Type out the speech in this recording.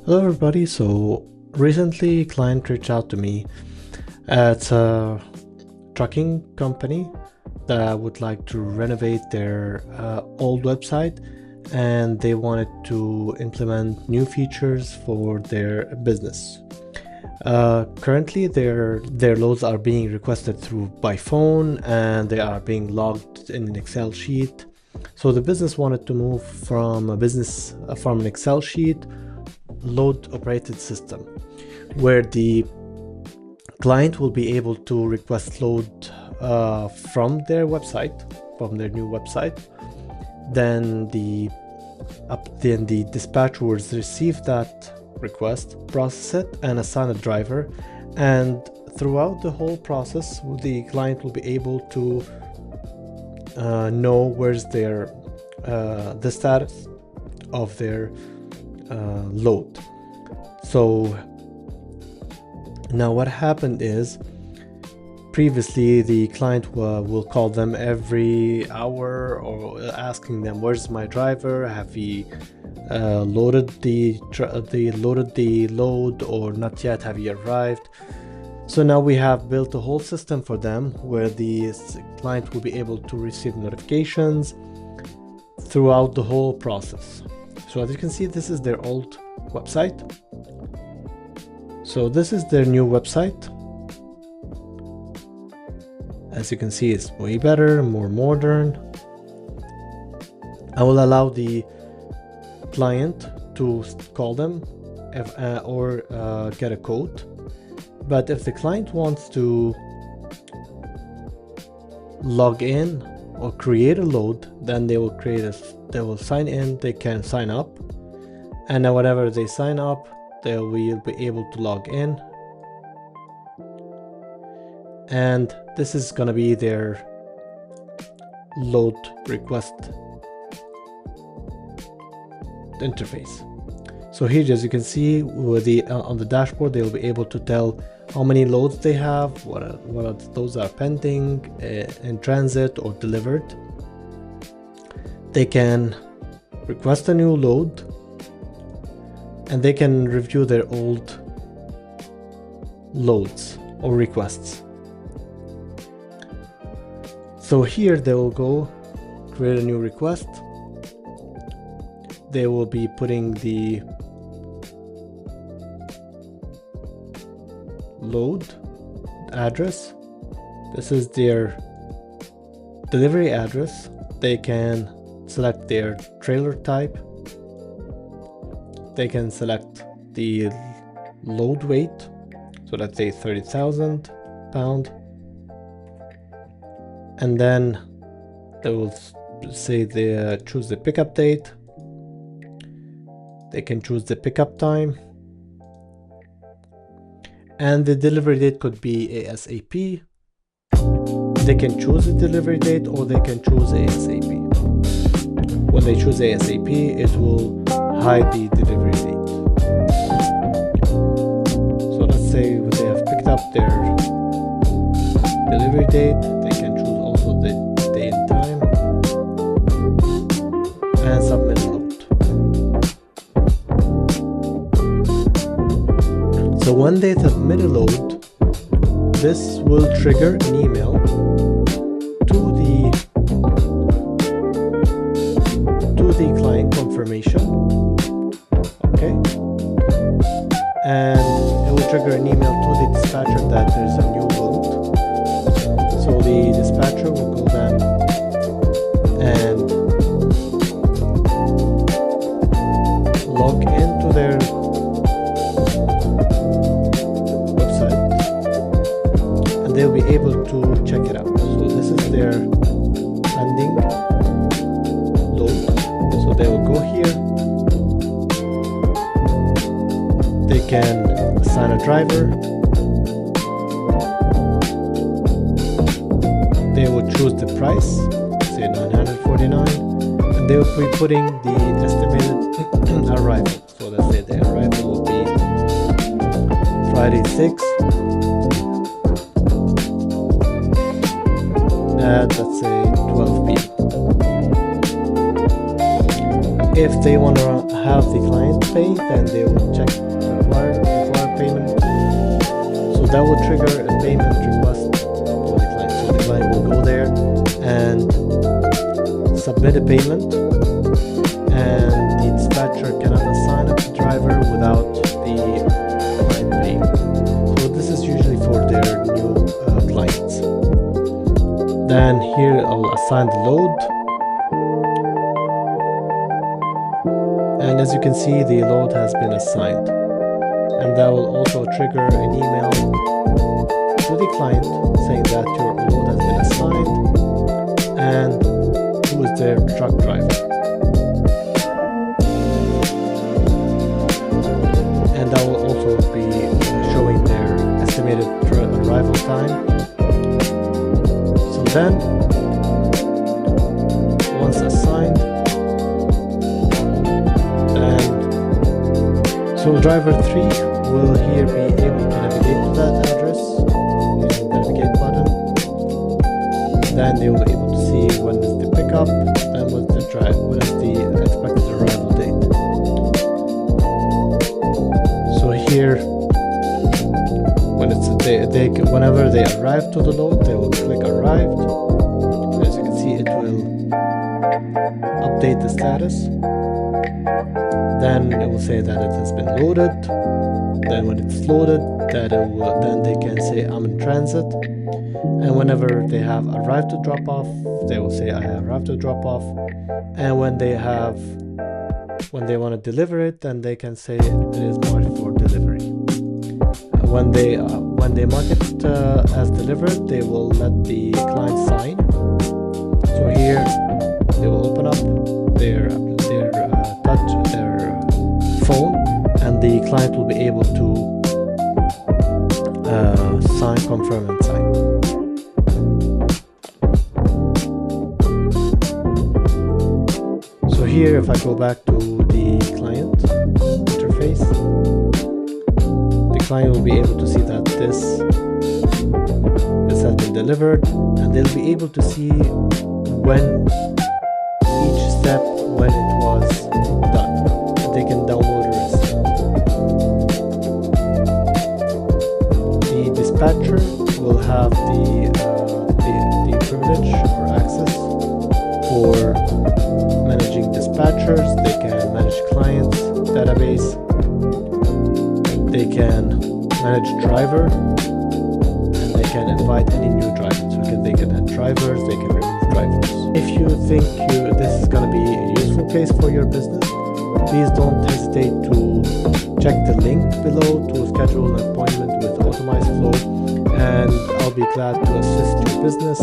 Hello everybody. So recently a client reached out to me. It's a trucking company that would like to renovate their old website, and they wanted to implement new features for their business. Currently their loads are being requested by phone, and they are being logged in an Excel sheet. So the business wanted to move from an Excel sheet load operated system where the client will be able to request load from their new website. Then the dispatcher will receive that request, process it, and assign a driver. And throughout the whole process, the client will be able to know where's the status of their load. So now what happened is, previously the client will call them every hour or asking them, where's my driver, have he loaded the load or not yet, have he arrived? So now we have built a whole system for them where the client will be able to receive notifications throughout the whole process. So as you can see, this is their old website. So this is their new website. As you can see, it's way better, more modern. I will allow the client to call them or get a code. But if the client wants to log in or create a load, then they will sign in, they can sign up, and then whenever they sign up, they will be able to log in, and this is gonna be their load request interface. So here, as you can see, with on the dashboard, they will be able to tell how many loads they have, what those are pending, in transit or delivered. They can request a new load, and they can review their old loads or requests. So here they will go create a new request. They will be putting the load address. This is their delivery address. They can select their trailer type. They can select the load weight, so let's say 30,000 pound, and then they will say they choose the pickup date. They can choose the pickup time, and the delivery date could be ASAP. They can choose the delivery date, or they can choose ASAP. When they choose ASAP, it will hide the delivery date. So let's say they have picked up their delivery date, they can choose also the day and time, and submit load. So when they submit a load, this will trigger an email to the client confirmation, okay, and it will trigger an email to the dispatcher that there's a new load. So the dispatcher will go then and log into their website, and they'll be able to check it out. So this is their pending load. So they will go here. They can assign a driver. They will choose the price, say 949, and they will be putting the estimated arrival. So let's say the arrival will be Friday 6 at, let's say, 12 p.m. If they want to have the client pay, then they will check require payment. So that will trigger a payment request for the client. So the client will go there and submit a payment, and the dispatcher cannot assign a driver without the client paying. So this is usually for their new clients. Then here I'll assign the load, and as you can see, the load has been assigned, and that will also trigger an email to the client saying that your load has been assigned and who is their truck driver. And that will also be showing their estimated arrival time. So then, once assigned, so driver 3 will here be able to navigate to that address using the navigate button. Then they will be able to see when is the pickup and what is the expected arrival date. So here, when whenever they arrive to the load, they will click arrived. As you can see, it will update the status. Then it will say that it has been loaded. Then when it's loaded, then they can say I'm in transit. And whenever they have arrived to drop off, they will say I have arrived to drop off. And when they want to deliver it, then they can say it is marked for delivery. When they mark it as delivered, they will let the client sign. So here they will open up their phone, and the client will be able to sign, confirm, and sign. So here, if I go back to the client interface, the client will be able to see that this has been delivered, and they'll be able to see when each step when it was done. They can download a receipt. The dispatcher will have the privilege or access for managing dispatchers. They can manage clients database. They can manage driver, and they can invite any new drivers. So they can add drivers. They can remove drivers. If you think this is going to be a useful case for your business, please don't hesitate to check the link below to schedule an appointment with Automized Flow, and I'll be glad to assist your business.